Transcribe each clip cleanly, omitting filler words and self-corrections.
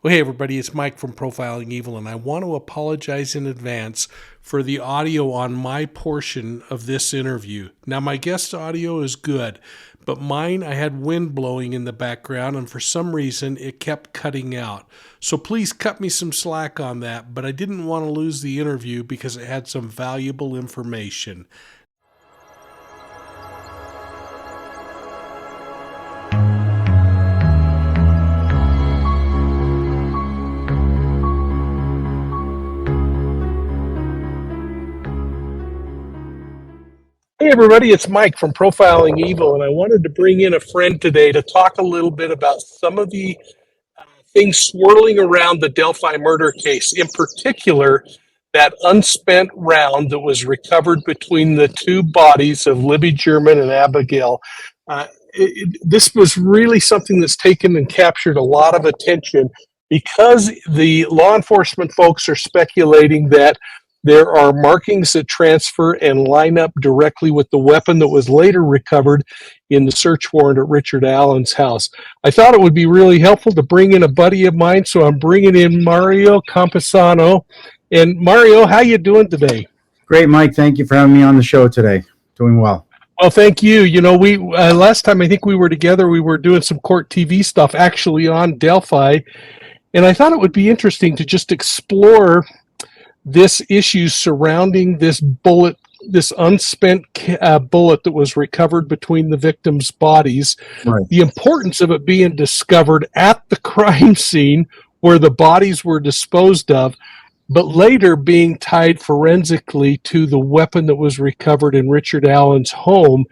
Well, hey, everybody, it's Mike from Profiling Evil, and I want to apologize in advance for the audio on my portion of this interview. Now, my guest audio is good, but mine, I had wind blowing in the background, and for some reason, it kept cutting out. So please cut me some slack on that, but I didn't want to lose the interview because it had some valuable information. Hey, everybody, it's Mike from Profiling Evil, and I wanted to bring in a friend today to talk a little bit about some of the things swirling around the Delphi murder case, in particular, that unspent round that was recovered between the two bodies of Libby German and Abigail. This was really something that's taken and captured a lot of attention because the law enforcement folks are speculating that there are markings that transfer and line up directly with the weapon that was later recovered in the search warrant at Richard Allen's house. I thought it would be really helpful to bring in a buddy of mine, so I'm bringing in Mario Compano. And Mario, how you doing today? Great, Mike. Thank you for having me on the show today. Doing well. Well, thank you. You know, we last time I think we were together, we were doing some court TV stuff actually on Delphi, and I thought it would be interesting to just explore this issue surrounding this bullet, this unspent bullet that was recovered between the victims' bodies, right. The importance of it being discovered at the crime scene where the bodies were disposed of, but later being tied forensically to the weapon that was recovered in Richard Allen's home.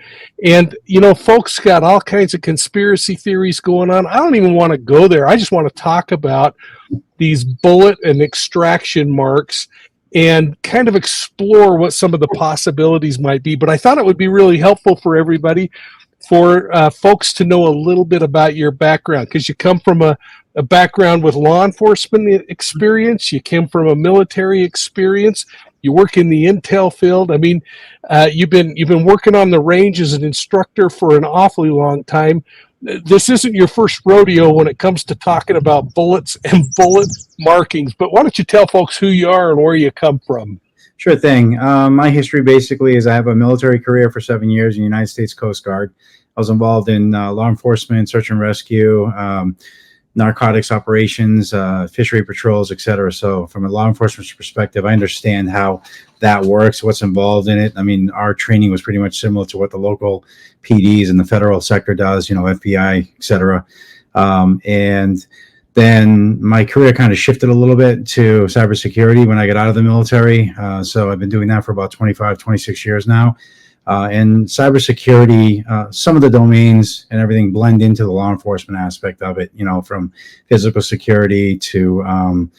And, you know, folks got all kinds of conspiracy theories going on. I don't even want to go there. I just want to talk about these bullet and extraction marks and kind of explore what some of the possibilities might be. But I thought it would be really helpful for everybody, for folks to know a little bit about your background, because you come from a background with law enforcement experience, you came from a military experience, you work in the intel field. I mean, you've been working on the range as an instructor for an awfully long time. This isn't your first rodeo when it comes to talking about bullets and bullet markings, but why don't you tell folks who you are and where you come from? Sure thing. My history basically is I have a military career for 7 years in the United States Coast Guard. I was involved in law enforcement, search and rescue, narcotics operations, fishery patrols, etc. So from a law enforcement perspective, I understand how that works, what's involved in it. I mean, our training was pretty much similar to what the local PDs and the federal sector does, you know, FBI, etc. And then my career kind of shifted a little bit to cybersecurity when I got out of the military. So I've been doing that for about 25, 26 years now. And cybersecurity, some of the domains and everything blend into the law enforcement aspect of it, you know, from physical security to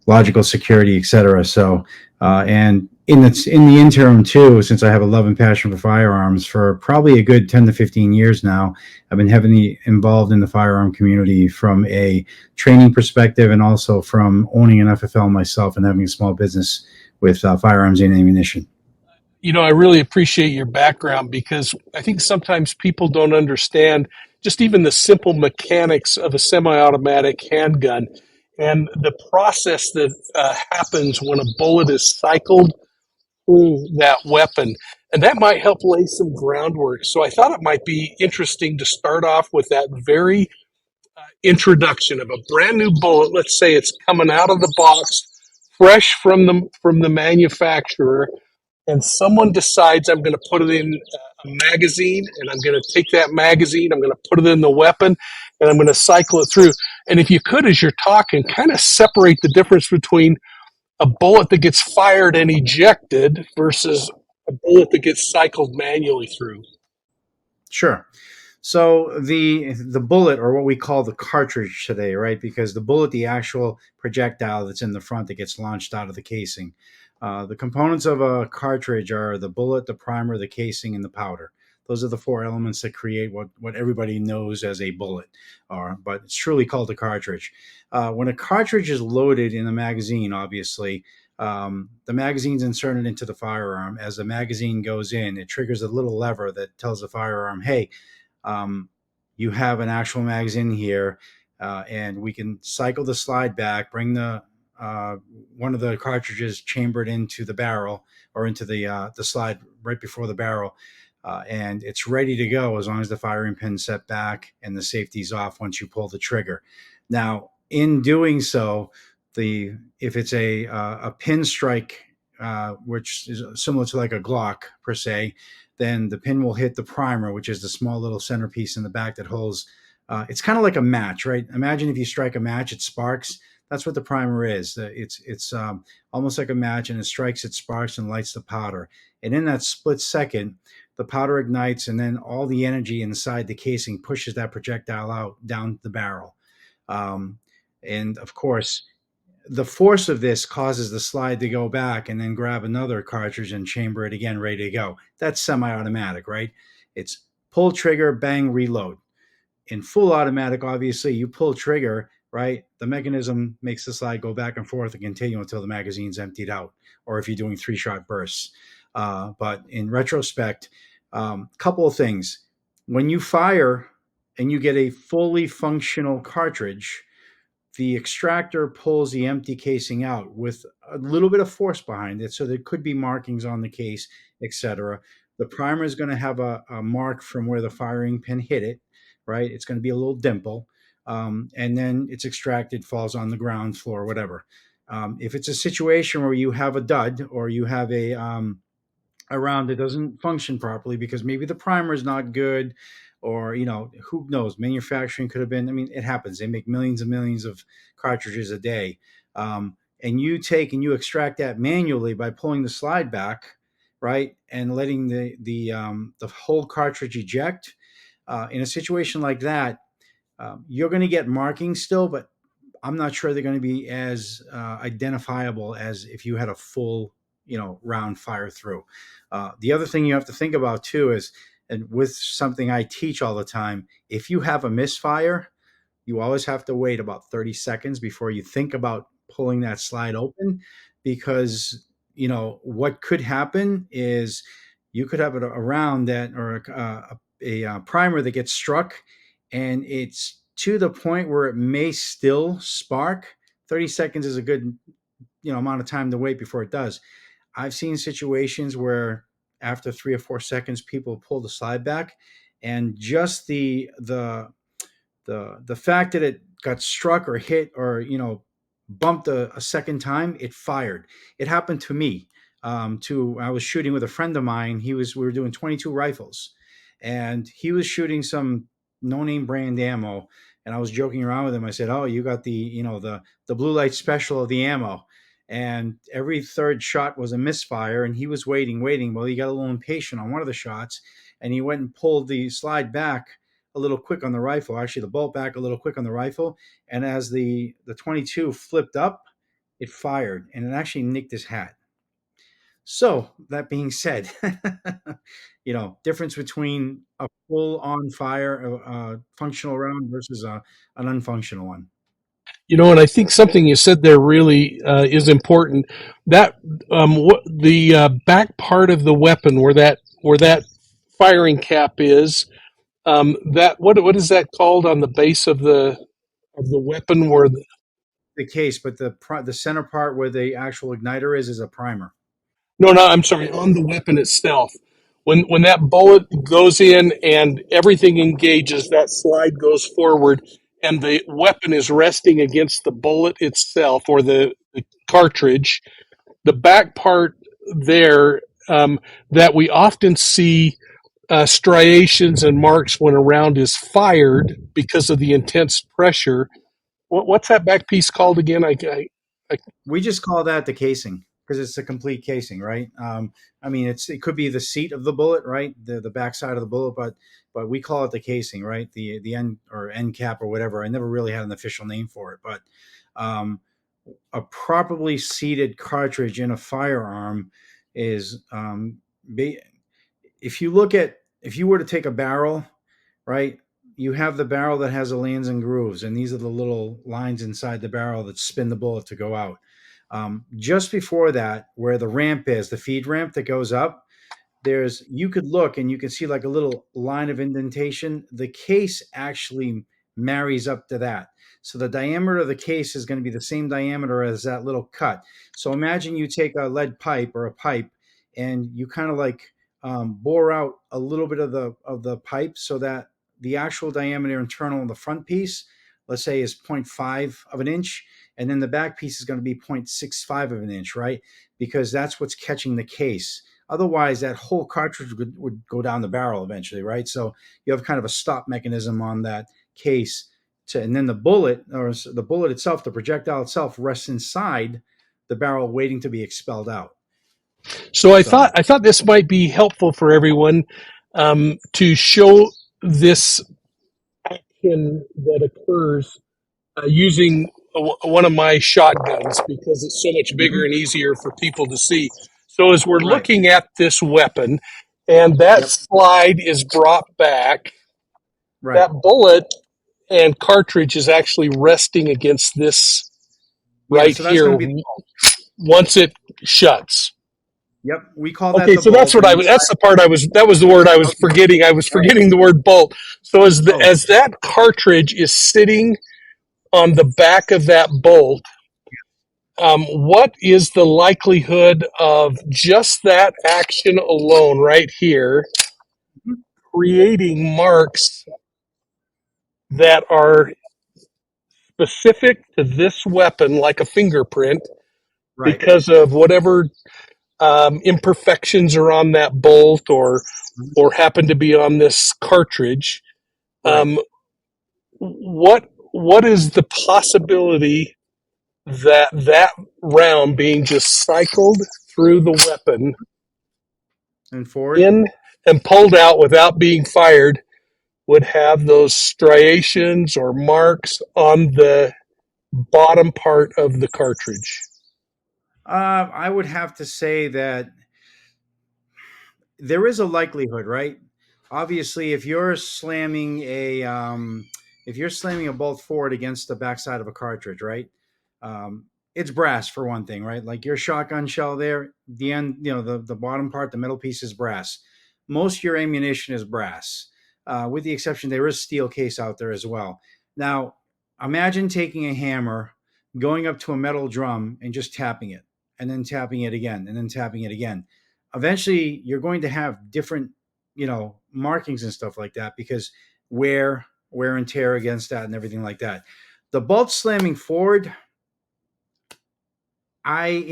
logical security, et cetera. So, and in the interim too, since I have a love and passion for firearms for probably a good 10 to 15 years now, I've been heavily involved in the firearm community from a training perspective and also from owning an FFL myself and having a small business with firearms and ammunition. You know, I really appreciate your background because I think sometimes people don't understand just even the simple mechanics of a semi-automatic handgun and the process that happens when a bullet is cycled through that weapon. And that might help lay some groundwork. So I thought it might be interesting to start off with that very introduction of a brand new bullet. Let's say it's coming out of the box, fresh from the manufacturer, and someone decides I'm going to put it in a magazine, and I'm going to take that magazine, I'm going to put it in the weapon, and I'm going to cycle it through. And if you could, as you're talking, kind of separate the difference between a bullet that gets fired and ejected versus a bullet that gets cycled manually through. Sure. So the bullet, or what we call the cartridge today, right? Because the bullet, the actual projectile that's in the front that gets launched out of the casing. The components of a cartridge are the bullet, the primer, the casing, and the powder. Those are the four elements that create what everybody knows as a bullet, but it's truly called a cartridge. When a cartridge is loaded in a magazine, obviously, the magazine's inserted into the firearm. As the magazine goes in, it triggers a little lever that tells the firearm, hey, you have an actual magazine here. and we can cycle the slide back, bring the uh, one of the cartridges chambered into the barrel or into the slide right before the barrel, and it's ready to go as long as the firing pin's set back and the safety's off once you pull the trigger. Now, in doing so, the if it's a pin strike, which is similar to like a Glock per se, then the pin will hit the primer, which is the small little centerpiece in the back that holds. It's kind of like a match, right? Imagine if you strike a match, it sparks. That's what the primer is. It's almost like a match, and it strikes, it sparks, and lights the powder. And in that split second, the powder ignites, and then all the energy inside the casing pushes that projectile out down the barrel. Um, and of course, the force of this causes the slide to go back and then grab another cartridge and chamber it again, ready to go. That's semi-automatic, right? It's pull trigger, bang, reload. In full automatic, obviously, you pull trigger, right? The mechanism makes the slide go back and forth and continue until the magazine's emptied out, or if you're doing 3-shot bursts. But in retrospect, couple of things. When you fire and you get a fully functional cartridge, the extractor pulls the empty casing out with a little bit of force behind it. So there could be markings on the case, etc. The primer is going to have a mark from where the firing pin hit it, right? It's going to be a little dimple. And then it's extracted, falls on the ground floor, whatever. If it's a situation where you have a dud or you have a round that doesn't function properly because maybe the primer is not good, or who knows, manufacturing could have been, I mean, it happens, they make millions and millions of cartridges a day. And you take and you extract that manually by pulling the slide back, right, and letting the whole cartridge eject. In a situation like that, you're going to get markings still, but I'm not sure they're going to be as identifiable as if you had a full, round fire through. The other thing you have to think about too is, and with something I teach all the time, if you have a misfire, you always have to wait about 30 seconds before you think about pulling that slide open, because what could happen is you could have a round that, or a primer that gets struck, and it's to the point where it may still spark. 30 seconds is a good amount of time to wait before it does. I've seen situations where after 3 or 4 seconds, people pull the slide back, and just the fact that it got struck or hit or bumped a second time, it fired. It happened to me. I was shooting with a friend of mine. We were doing 22 rifles, and he was shooting some no name brand ammo. And I was joking around with him. I said, "Oh, you got the blue light special of the ammo." And every third shot was a misfire, and he was waiting. Well, he got a little impatient on one of the shots, and he went and pulled the slide back a little quick on the rifle, actually the bolt back a little quick on the rifle. And as the 22 flipped up, it fired, and it actually nicked his hat. So that being said, difference between a full on fire, functional round versus an unfunctional one. And I think something you said there really is important. That the back part of the weapon, where that firing cap is, that what is that called on the base of the weapon? Where The case, but the center part where the actual igniter is a primer. no, no, I'm sorry, on the weapon itself. When that bullet goes in and everything engages, that slide goes forward, and the weapon is resting against the bullet itself or the cartridge. The back part there, that we often see striations and marks when a round is fired because of the intense pressure. What's that back piece called again? I We just call that the casing because it's a complete casing, right? I mean, it could be the seat of the bullet, right? The backside of the bullet, but we call it the casing, right? The end or end cap or whatever. I never really had an official name for it, but a properly seated cartridge in a firearm is if you were to take a barrel, right? You have the barrel that has the lands and grooves, and these are the little lines inside the barrel that spin the bullet to go out. Just before that, where the ramp is, the feed ramp that goes up, you could look and you can see like a little line of indentation. The case actually marries up to that. So the diameter of the case is going to be the same diameter as that little cut. So imagine you take a lead pipe or a pipe, and you kind of like bore out a little bit of the pipe so that the actual diameter internal of the front piece, let's say, is 0.5 of an inch, and then the back piece is going to be 0.65 of an inch, right? Because that's what's catching the case. Otherwise, that whole cartridge would go down the barrel eventually, right? So you have kind of a stop mechanism on that case. And then the bullet, or the bullet itself, the projectile itself, rests inside the barrel, waiting to be expelled out. So I thought this might be helpful for everyone to show this action that occurs using one of my shotguns, because it's so much bigger and easier for people to see. So as we're Right. looking at this weapon, and that Yep. slide is brought back, Right. that bullet and cartridge is actually resting against this Yeah. right So that's going here to be the bolt. once it shuts. Yep. We call that Okay, the so bolt. that's what I was. That's the part I was. That was the word I was Okay. forgetting. I was forgetting the word bolt. So Oh. as that cartridge is sitting on the back of that bolt, what is the likelihood of just that action alone, right here, creating marks that are specific to this weapon, like a fingerprint, Right. because of whatever imperfections are on that bolt or happen to be on this cartridge? Right. What is the possibility that round being just cycled through the weapon And forward. in and pulled out without being fired would have those striations or marks on the bottom part of the cartridge? I would have to say that there is a likelihood, right? Obviously, if you're slamming a bolt forward against the backside of a cartridge, right? Um, it's brass for one thing, right? Like your shotgun shell there, the end, the bottom part, the middle piece is brass. Most of your ammunition is brass, with the exception there is steel case out there as well. Now, imagine taking a hammer, going up to a metal drum, and just tapping it, and then tapping it again, and then tapping it again. Eventually you're going to have different markings and stuff like that, because wear and tear against that and everything like that. The bolt slamming forward, I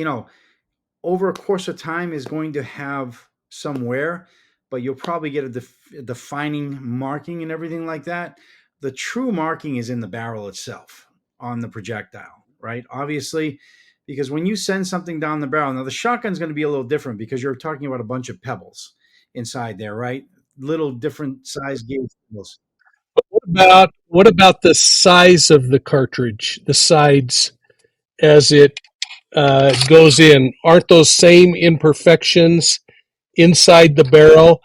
over a course of time is going to have some wear, but you'll probably get a defining marking and everything like that. The true marking is in the barrel itself on the projectile, right? Obviously, because when you send something down the barrel, now the shotgun's going to be a little different because you're talking about a bunch of pebbles inside there, right? Little different size gauge pebbles. What about the size of the cartridge, the sides as it goes in? Aren't those same imperfections inside the barrel?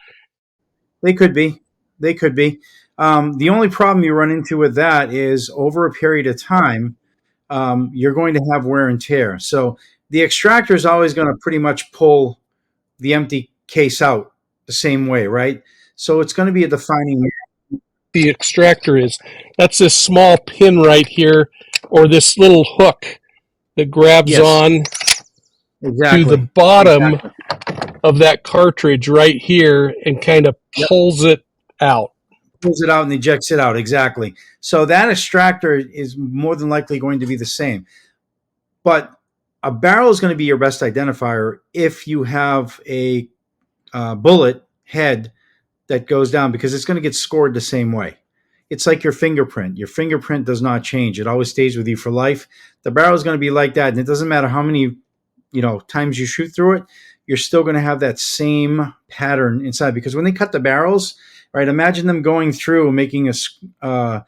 They could be. They could be. The only problem you run into with that is over a period of time, you're going to have wear and tear. So the extractor is always going to pretty much pull the empty case out the same way, right? So it's going to be a defining. The extractor is. That's this small pin right here, or this little hook that grabs Yes, on to the exactly. bottom Exactly. of that cartridge right here and kind of Yep. pulls it out. Pulls it out and ejects it out. Exactly. So that extractor is more than likely going to be the same. But a barrel is going to be your best identifier if you have a bullet head that goes down, because it's going to get scored the same way. It's like your fingerprint. Your fingerprint does not change. It always stays with you for life. The barrel is going to be like that. And it doesn't matter how many times you shoot through it, you're still going to have that same pattern inside. Because when they cut the barrels, right, imagine them going through and making a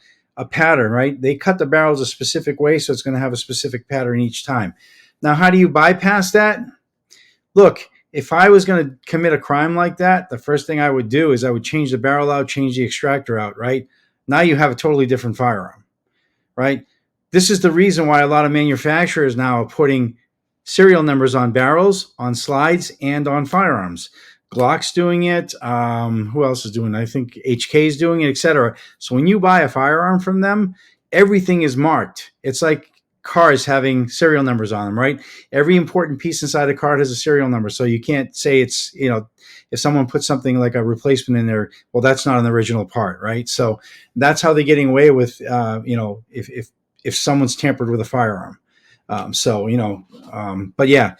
pattern, right? They cut the barrels a specific way, so it's going to have a specific pattern each time. Now, how do you bypass that? Look, if I was going to commit a crime like that, the first thing I would do is I would change the barrel out, change the extractor out, right? Now you have a totally different firearm, right? This is the reason why a lot of manufacturers now are putting serial numbers on barrels, on slides, and on firearms. Glock's doing it. Who else is doing it? I think HK is doing it, etc. So when you buy a firearm from them, everything is marked. It's like cars having serial numbers on them, right? Every important piece inside a card has a serial number. So you can't say it's, if someone puts something like a replacement in there, well, that's not an original part, right? So that's how they're getting away with, if someone's tampered with a firearm. But yeah,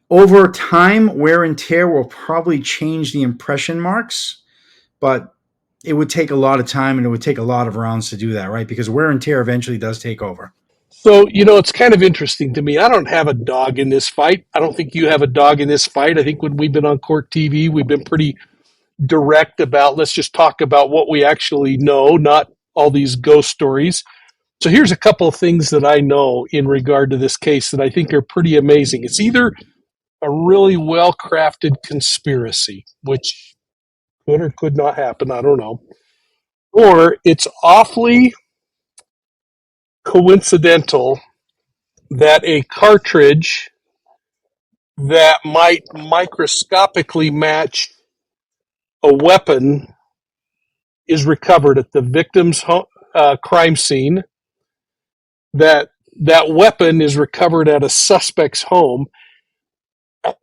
over time, wear and tear will probably change the impression marks, but it would take a lot of time and it would take a lot of rounds to do that, right? Because wear and tear eventually does take over. So, it's kind of interesting to me. I don't have a dog in this fight. I don't think you have a dog in this fight. I think when we've been on court TV, we've been pretty direct about, let's just talk about what we actually know, not all these ghost stories. So here's a couple of things that I know in regard to this case that I think are pretty amazing. It's either a really well-crafted conspiracy, which could or could not happen, I don't know, or it's awfully coincidental that a cartridge that might microscopically match a weapon is recovered at the victim's crime scene, that weapon is recovered at a suspect's home.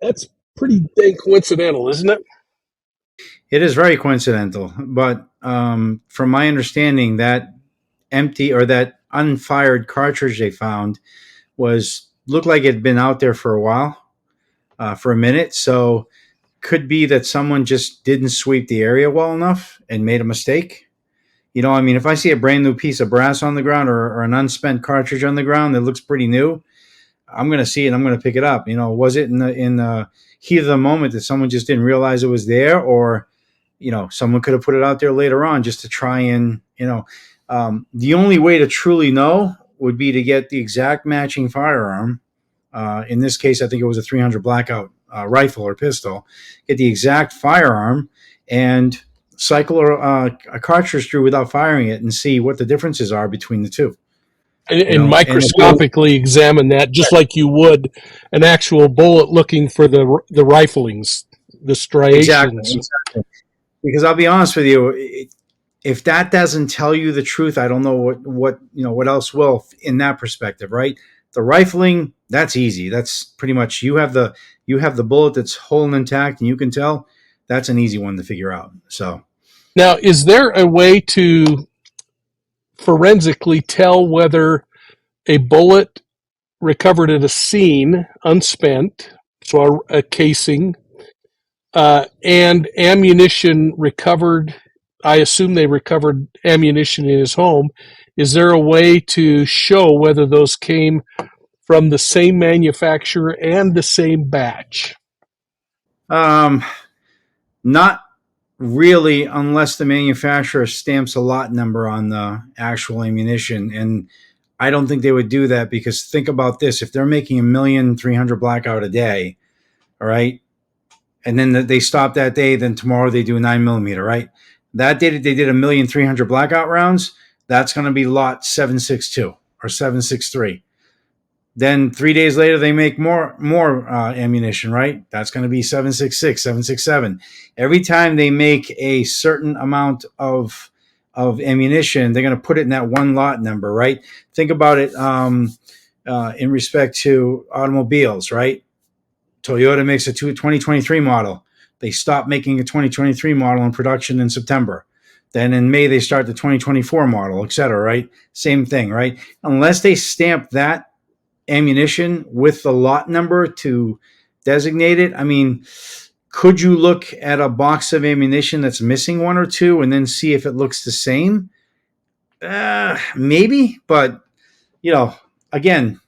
That's pretty dang coincidental, isn't it? It is very coincidental, but from my understanding, that empty or that unfired cartridge they found looked like it had been out there for a while, for a minute. So could be that someone just didn't sweep the area well enough and made a mistake. If I see a brand new piece of brass on the ground or an unspent cartridge on the ground that looks pretty new, I'm going to see it. I'm going to pick it up. Was it in the heat of the moment that someone just didn't realize it was there, or someone could have put it out there later on just to try and the only way to truly know would be to get the exact matching firearm. In this case, I think it was a 300 blackout rifle or pistol. Get the exact firearm and cycle a cartridge through without firing it and see what the differences are between the two. And microscopically examine that, just like you would an actual bullet, looking for the riflings, the striations. Exactly. Because I'll be honest with you, if that doesn't tell you the truth, I don't know what else will in that perspective, right? The rifling, that's easy. That's pretty much you have the bullet that's whole and intact, and you can tell. That's an easy one to figure out. So now, is there a way to forensically tell whether a bullet recovered at a scene, unspent, so a casing, and ammunition recovered? I assume they recovered ammunition in his home. Is there a way to show whether those came from the same manufacturer and the same batch? Not really, unless the manufacturer stamps a lot number on the actual ammunition. And I don't think they would do that, because think about this. If they're making 1,300,000 blackout a day, all right, and then they stop that day, then tomorrow they do 9mm, right? That day they did 1,300,000 blackout rounds. That's going to be lot 762 or 763. Then 3 days later, they make more ammunition, right? That's going to be 766, 767. Every time they make a certain amount of ammunition, they're going to put it in that one lot number, right? Think about it in respect to automobiles, right? Toyota makes a 2023 model. They stop making a 2023 model in production in September. Then in May, they start the 2024 model, et cetera, right? Same thing, right? Unless they stamp that ammunition with the lot number to designate it. I mean, could you look at a box of ammunition that's missing one or two and then see if it looks the same? Maybe, but again,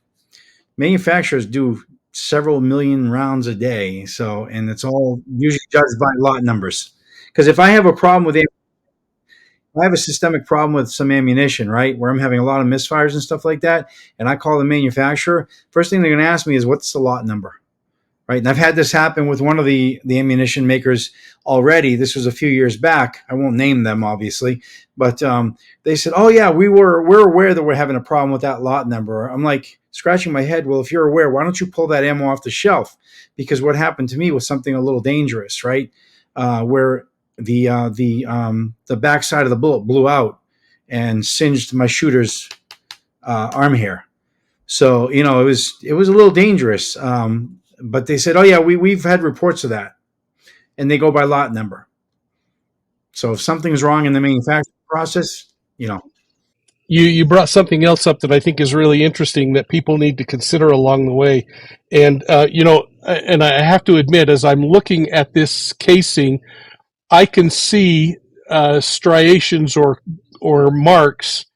manufacturers do several million rounds a day, and it's all usually judged by lot numbers. Because if I have a problem with I have a systemic problem with some ammunition, right, where I'm having a lot of misfires and stuff like that, and I call the manufacturer, first thing they're going to ask me is, what's the lot number? right? And I've had this happen with one of the ammunition makers already. This was a few years back. I won't name them, obviously, but they said, "Oh yeah, we're aware that we're having a problem with that lot number." I'm like scratching my head. Well, if you're aware, why don't you pull that ammo off the shelf? Because what happened to me was something a little dangerous, right? Where the backside of the bullet blew out and singed my shooter's arm hair. So it was a little dangerous. But they said, "Oh yeah, we've had reports of that," and they go by lot number. So if something's wrong in the manufacturing process, you know, You brought something else up that I think is really interesting that people need to consider along the way, and and I have to admit, as I'm looking at this casing, I can see striations or marks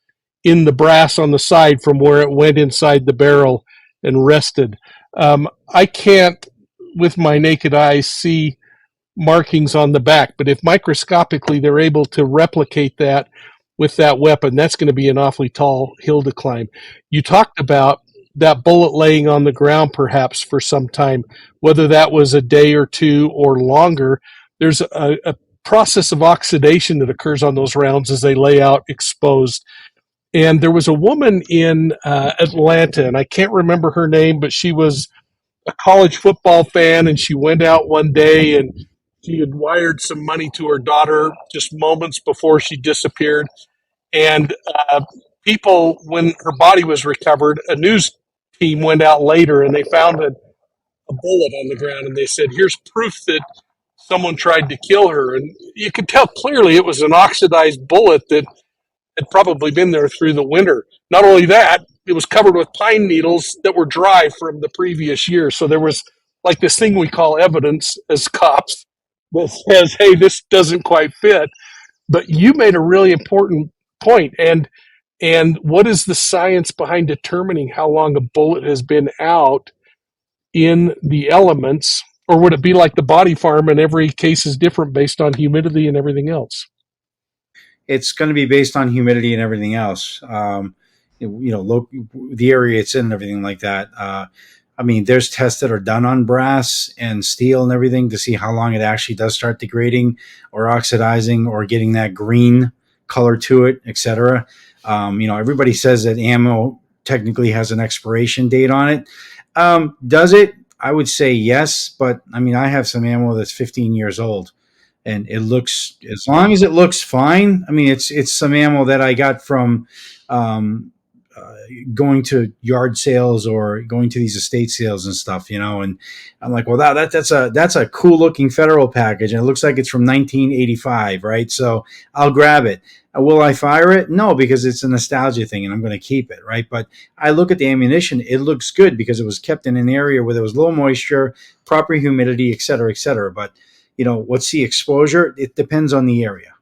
in the brass on the side from where it went inside the barrel and rested. I can't, with my naked eyes, see markings on the back, but if microscopically they're able to replicate that with that weapon, that's going to be an awfully tall hill to climb. You talked about that bullet laying on the ground perhaps for some time, whether that was a day or two or longer. There's a process of oxidation that occurs on those rounds as they lay out exposed. And there was a woman in Atlanta, and I can't remember her name, but she was a college football fan, and she went out one day and she had wired some money to her daughter just moments before she disappeared. And people, when her body was recovered, a news team went out later and they found a bullet on the ground, and they said, "Here's proof that someone tried to kill her." And you could tell clearly it was an oxidized bullet that had probably been there through the winter. Not only that, it was covered with pine needles that were dry from the previous year. So there was like this thing we call evidence as cops that says, "Hey, this doesn't quite fit." But you made a really important point. And what is the science behind determining how long a bullet has been out in the elements? Or would it be like the body farm and every case is different based on humidity and everything else? it's going to be based on humidity and everything else. The area it's in and everything like that. I mean, there's tests that are done on brass and steel and everything to see how long it actually does start degrading or oxidizing or getting that green color to it, etc. Everybody says that ammo technically has an expiration date on it. Does it? I would say yes, but I mean, I have some ammo that's 15 years old, and it looks, as long as it looks fine. I mean, it's some ammo that I got from um, going to yard sales or going to these estate sales and stuff, and I'm like, well, that's a cool looking federal package, and it looks like it's from 1985, right? So I'll grab it. Will I fire it? No, because it's a nostalgia thing, and I'm going to keep it, right? But I look at the ammunition; it looks good because it was kept in an area where there was low moisture, proper humidity, et cetera, et cetera. But what's the exposure? It depends on the area.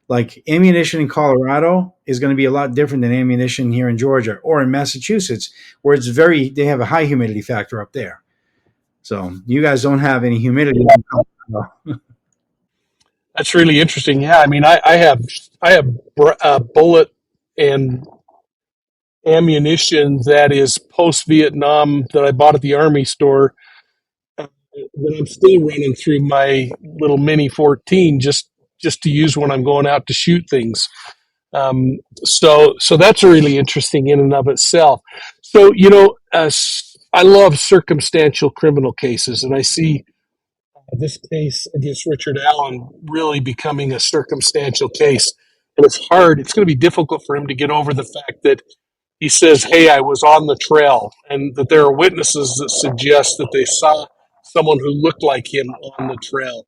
Like ammunition in Colorado is going to be a lot different than ammunition here in Georgia or in Massachusetts, where they have a high humidity factor up there. So you guys don't have any humidity. That's really interesting. Yeah, I mean, I have bullet and ammunition that is post Vietnam that I bought at the Army store that I'm still running through my little Mini 14 just to use when I'm going out to shoot things. So that's really interesting in and of itself. So I love circumstantial criminal cases, and I see this case against Richard Allen really becoming a circumstantial case. And it's hard. It's going to be difficult for him to get over the fact that he says, "Hey, I was on the trail," and that there are witnesses that suggest that they saw someone who looked like him on the trail.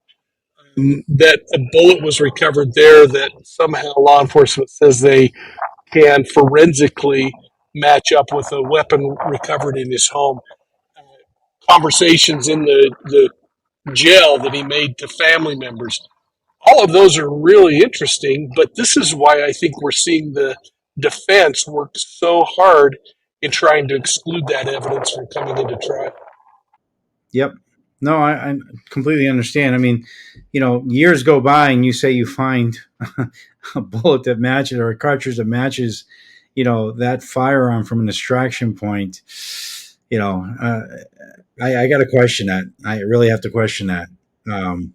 That a bullet was recovered there that somehow law enforcement says they can forensically match up with a weapon recovered in his home. Conversations in the jail that he made to family members. All of those are really interesting, but this is why I think we're seeing the defense work so hard in trying to exclude that evidence from coming into trial. Yep. No, I completely understand. I mean, years go by and you say you find a bullet that matches or a cartridge that matches, that firearm from an extraction point. You know, I got to question that. I really have to question that. Um,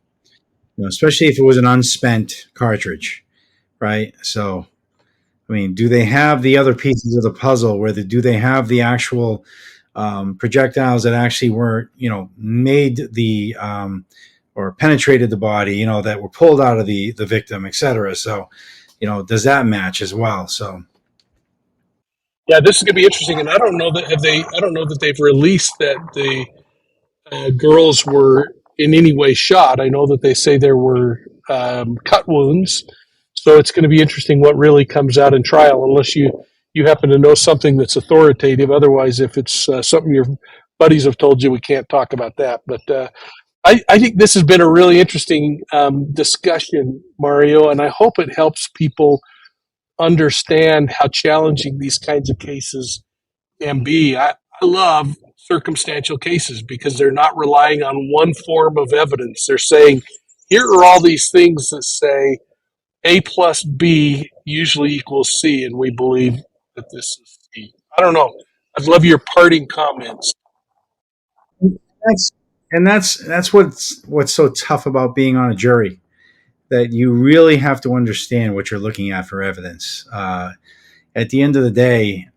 especially if it was an unspent cartridge, right? So, I mean, do they have the other pieces of the puzzle? Do they have the actual projectiles that actually were, made or penetrated the body, that were pulled out of the victim, etc. So, does that match as well? So, Yeah, this is going to be interesting, and I don't know that have they. I don't know that they've released that the girls were in any way shot. I know that they say there were cut wounds, so it's going to be interesting what really comes out in trial. Unless you happen to know something that's authoritative. Otherwise, if it's something your buddies have told you, we can't talk about that. But I think this has been a really interesting discussion, Mario, and I hope it helps people understand how challenging these kinds of cases can be. I love circumstantial cases because they're not relying on one form of evidence. They're saying, here are all these things that say A plus B usually equals C, and we believe that this is C. I don't know. I'd love your parting comments. that's that's what's so tough about being on a jury, that you really have to understand what you're looking at for evidence. At the end of the day,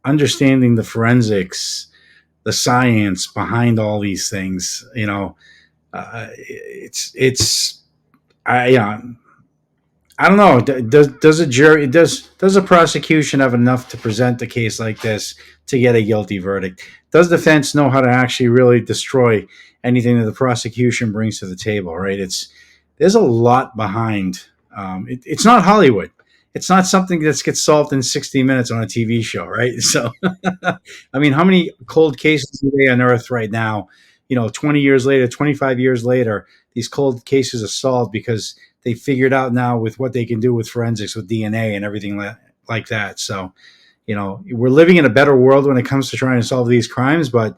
understanding the forensics, the science behind all these things, it's I don't know. Does a prosecution have enough to present a case like this to get a guilty verdict? Does defense know how to actually really destroy anything that the prosecution brings to the table? Right? There's a lot behind. It's not Hollywood. It's not something that gets solved in 60 minutes on a TV show, right? So, I mean, how many cold cases do they unearth right now? 20 years later, 25 years later, these cold cases are solved because they figured out now with what they can do with forensics, with DNA and everything like that. So, we're living in a better world when it comes to trying to solve these crimes. But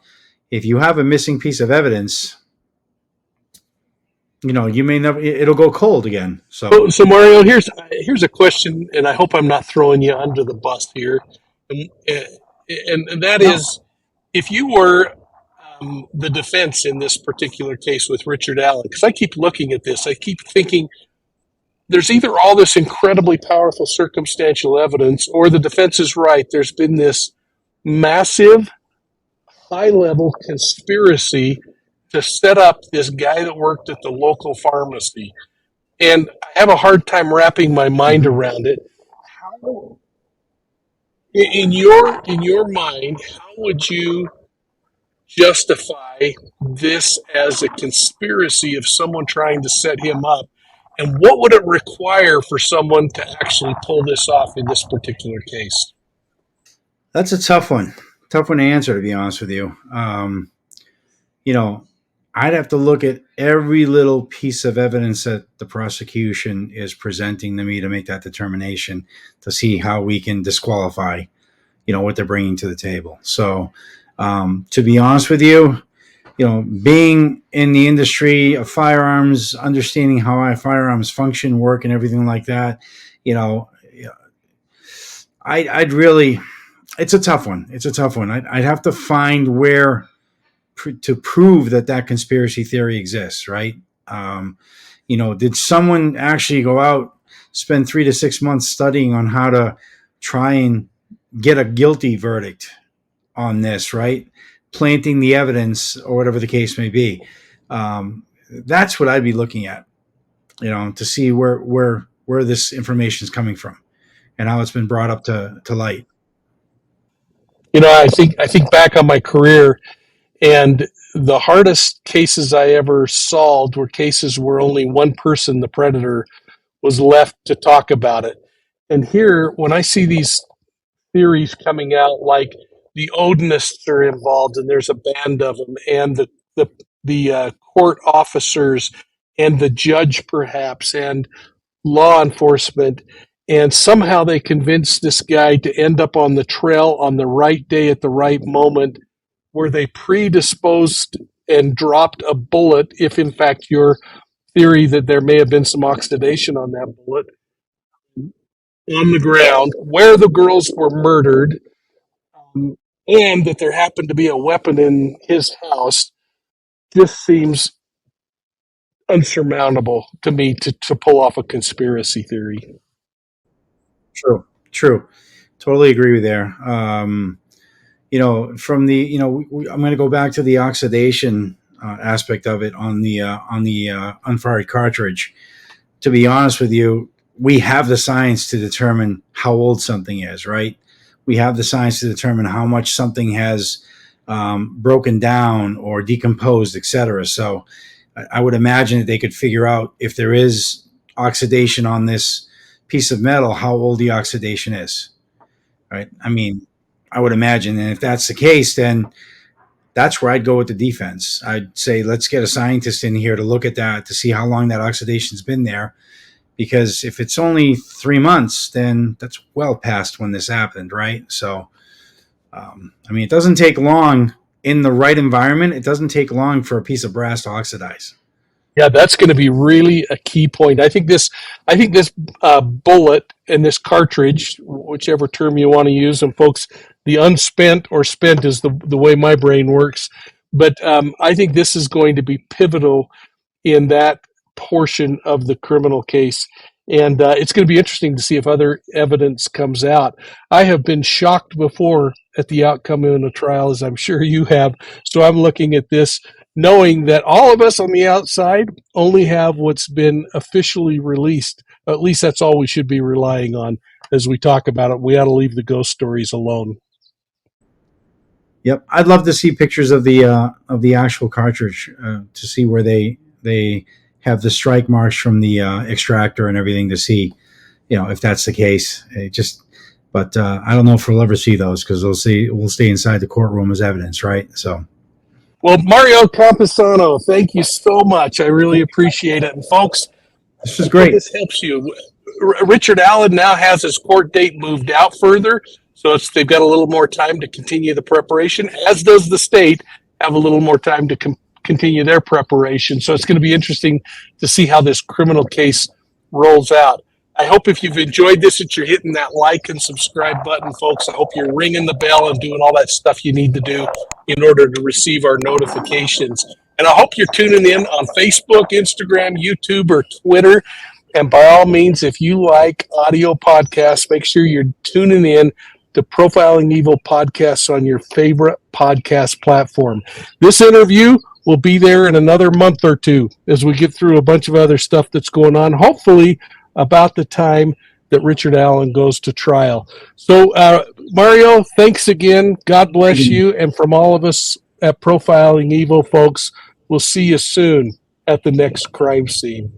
if you have a missing piece of evidence, you may never, it'll go cold again. So, So Mario, here's a question, and I hope I'm not throwing you under the bus here, and, and that no. is, if you were the defense in this particular case with Richard Allen, because I keep looking at this, I keep thinking there's either all this incredibly powerful circumstantial evidence, or the defense is right. There's been this massive, high level conspiracy to set up this guy that worked at the local pharmacy. And I have a hard time wrapping my mind Mhm. around it. How, in your mind, how would you justify this as a conspiracy of someone trying to set him up? And what would it require for someone to actually pull this off in this particular case? That's a tough one to answer, to be honest with you. You know, I'd have to look at every little piece of evidence that the prosecution is presenting to me to make that determination, to see how we can disqualify, what they're bringing to the table. So, to be honest with you, being in the industry of firearms, understanding how our firearms function, work, and everything like that, you know, I'd really, it's a tough one. It's a tough one. I'd have to find where to prove that conspiracy theory exists, right? Um, did someone actually go out, spend 3 to 6 months studying on how to try and get a guilty verdict on this, right? Planting the evidence or whatever the case may be. That's what I'd be looking at, to see where this information is coming from and how it's been brought up to light. I think back on my career, and the hardest cases I ever solved were cases where only one person, the predator, was left to talk about it. And here, when I see these theories coming out, like the Odinists are involved, and there's a band of them, and the court officers, and the judge, perhaps, and law enforcement, and somehow they convinced this guy to end up on the trail on the right day at the right moment. Were they predisposed and dropped a bullet, if in fact your theory that there may have been some oxidation on that bullet, on the ground where the girls were murdered? and that there happened to be a weapon in his house, just seems unsurmountable to me to pull off a conspiracy theory. True. Totally agree with there. From the, I'm going to go back to the oxidation aspect of it on the unfired cartridge. To be honest with you, we have the science to determine how old something is, right? We have the science to determine how much something has broken down or decomposed, etc. So I would imagine that they could figure out if there is oxidation on this piece of metal, how old the oxidation is, right? I mean, I would imagine, and if that's the case, then that's where I'd go with the defense. I'd say, let's get a scientist in here to look at that, to see how long that oxidation's been there. Because if it's only 3 months, then that's well past when this happened, right? So, it doesn't take long in the right environment. It doesn't take long for a piece of brass to oxidize. Yeah, that's going to be really a key point. I think this bullet and this cartridge, whichever term you want to use, and folks, the unspent or spent is the way my brain works. But I think this is going to be pivotal in that portion of the criminal case. And it's going to be interesting to see if other evidence comes out. I have been shocked before at the outcome in a trial, as I'm sure you have. So I'm looking at this knowing that all of us on the outside only have what's been officially released. At least that's all we should be relying on as we talk about it. We ought to leave the ghost stories alone. Yep, I'd love to see pictures of the actual cartridge to see where they have the strike marks from the extractor and everything, to see, if that's the case. But I don't know if we'll ever see those, because we'll stay inside the courtroom as evidence, right? So. Well, Mario Campesano, thank you so much. I really appreciate it. And folks, this is great. This helps you. Richard Allen now has his court date moved out further, so they've got a little more time to continue the preparation, as does the state have a little more time to continue their preparation. So it's going to be interesting to see how this criminal case rolls out. I hope if you've enjoyed this, that you're hitting that like and subscribe button, folks. I hope you're ringing the bell and doing all that stuff you need to do in order to receive our notifications. And I hope you're tuning in on Facebook, Instagram, YouTube, or Twitter. And by all means, if you like audio podcasts, make sure you're tuning in to Profiling Evil podcasts on your favorite podcast platform. This interview will be there in another month or two as we get through a bunch of other stuff that's going on, hopefully about the time that Richard Allen goes to trial. So, Mario, thanks again. God bless you. And from all of us at Profiling Evil, folks, we'll see you soon at the next crime scene.